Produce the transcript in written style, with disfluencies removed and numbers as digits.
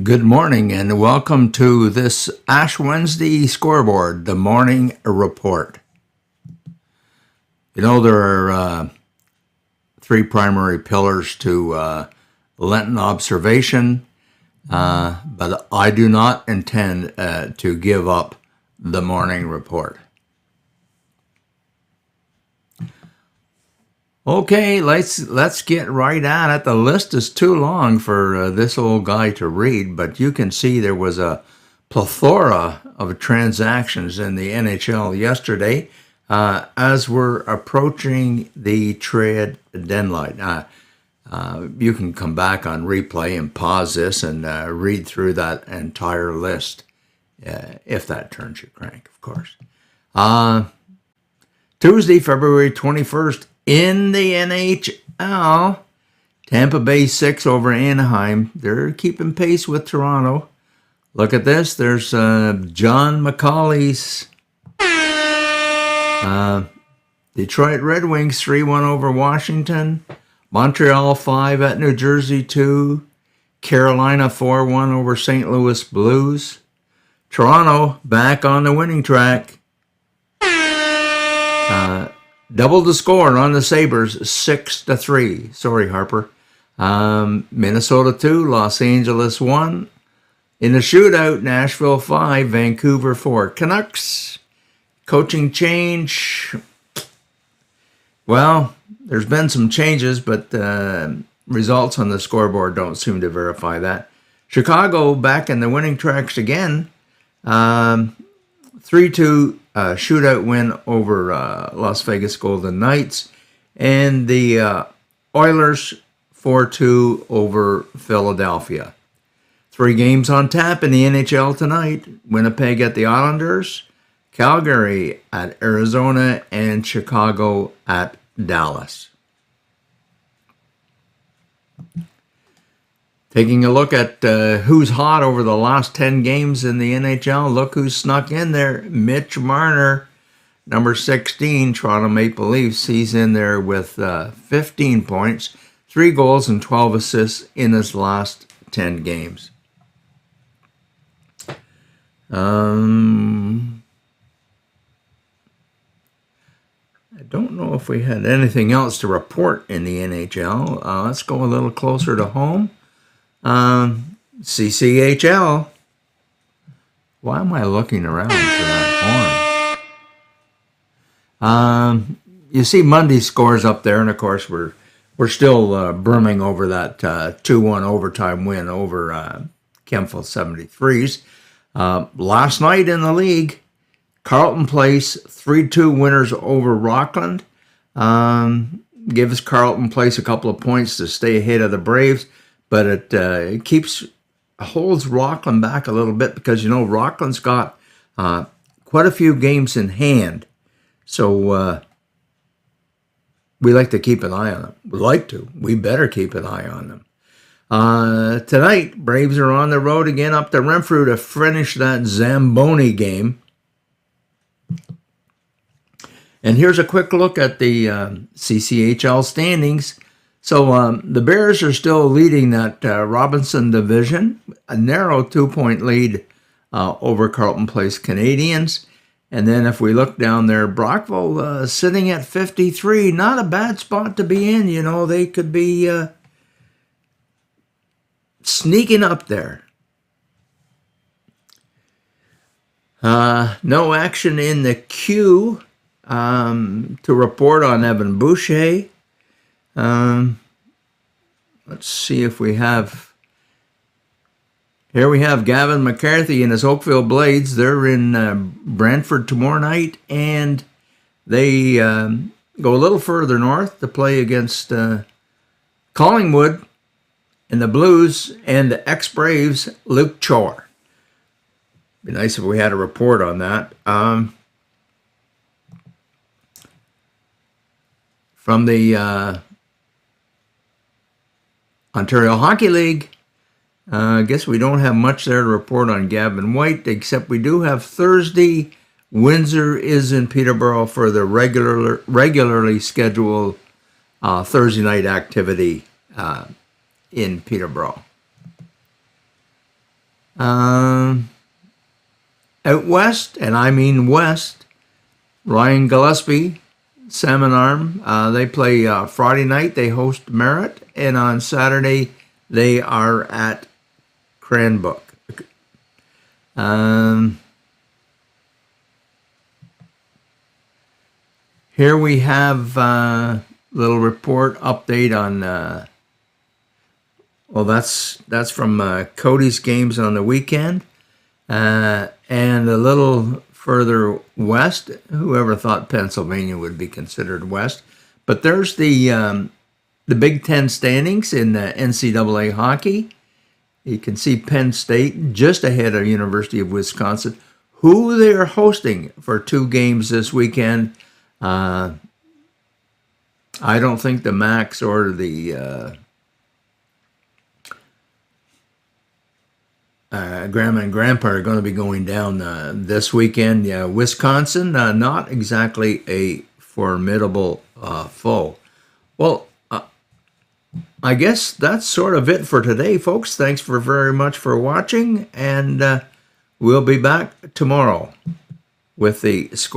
Good morning and welcome to this Ash Wednesday Scoreboard, the morning report. You know, there are three primary pillars to Lenten observation, but I do not intend to give up the morning report. Okay, let's get right at it. The list is too long for this old guy to read, but you can see there was a plethora of transactions in the NHL yesterday as we're approaching the trade deadline. You can come back on replay and pause this and read through that entire list if that turns your crank, of course. Tuesday, February 21st, in the NHL, Tampa Bay 6 over Anaheim. They're keeping pace with Toronto. Look at this. There's John McCauley's Detroit Red Wings 3-1 over Washington. Montreal 5 at New Jersey 2. Carolina 4-1 over St. Louis Blues. Toronto back on the winning track. Doubled the score on the Sabres, 6-3. Sorry, Harper. Minnesota 2, Los Angeles 1. In the shootout, Nashville 5, Vancouver 4. Canucks, coaching change. Well, there's been some changes, but results on the scoreboard don't seem to verify that. Chicago back in the winning tracks again. 3-2 shootout win over Las Vegas Golden Knights, and the Oilers 4-2 over Philadelphia. 3 games on tap in the NHL tonight. Winnipeg at the Islanders, Calgary at Arizona, and Chicago at Dallas. Taking a look at who's hot over the last 10 games in the NHL, look who's snuck in there. Mitch Marner, number 16, Toronto Maple Leafs. He's in there with 15 points, 3 goals, and 12 assists in his last 10 games. I don't know if we had anything else to report in the NHL. Let's go a little closer to home. CCHL. Why am I looking around for that horn? You see Monday's scores up there, and of course we're still brimming over that 2-1 overtime win over Kempfel 73s. Last night in the league, Carleton Place 3-2 winners over Rockland. Gives Carleton Place a couple of points to stay ahead of the Braves. But it holds Rockland back a little bit because, you know, Rockland's got quite a few games in hand. So we like to keep an eye on them. We better keep an eye on them. Tonight, Braves are on the road again up to Renfrew to finish that Zamboni game. And here's a quick look at the CCHL standings. So the Bears are still leading that Robinson division, a narrow 2-point lead over Carleton Place Canadians. And then if we look down there, Brockville sitting at 53, not a bad spot to be in. You know, they could be sneaking up there. No action in the queue to report on Evan Boucher. Let's see if we have. Here we have Gavin McCarthy and his Oakville Blades. They're in Brantford tomorrow night, and they go a little further north to play against Collingwood and the Blues and the ex-Braves, Luke Chore. Be nice if we had a report on that. From the Ontario Hockey League, I guess we don't have much there to report on Gavin White, except we do have Thursday. Windsor is in Peterborough for the regularly scheduled Thursday night activity in Peterborough. Out west, and I mean west, Ryan Gillespie, Salmon Arm, they play Friday night. They host Merritt, and on Saturday they are at Cranbrook. Here we have a little report update on. Well, that's from Cody's games on the weekend, and a little further west. Whoever thought Pennsylvania would be considered west? But there's the Big Ten standings in NCAA hockey. You can see Penn State just ahead of University of Wisconsin, who they are hosting for 2 games this weekend. I don't think the Macs or the Grandma and Grandpa are going to be going down this weekend. Yeah, Wisconsin, not exactly a formidable foe. Well, I guess that's sort of it for today, folks. Thanks very much for watching, and we'll be back tomorrow with the score.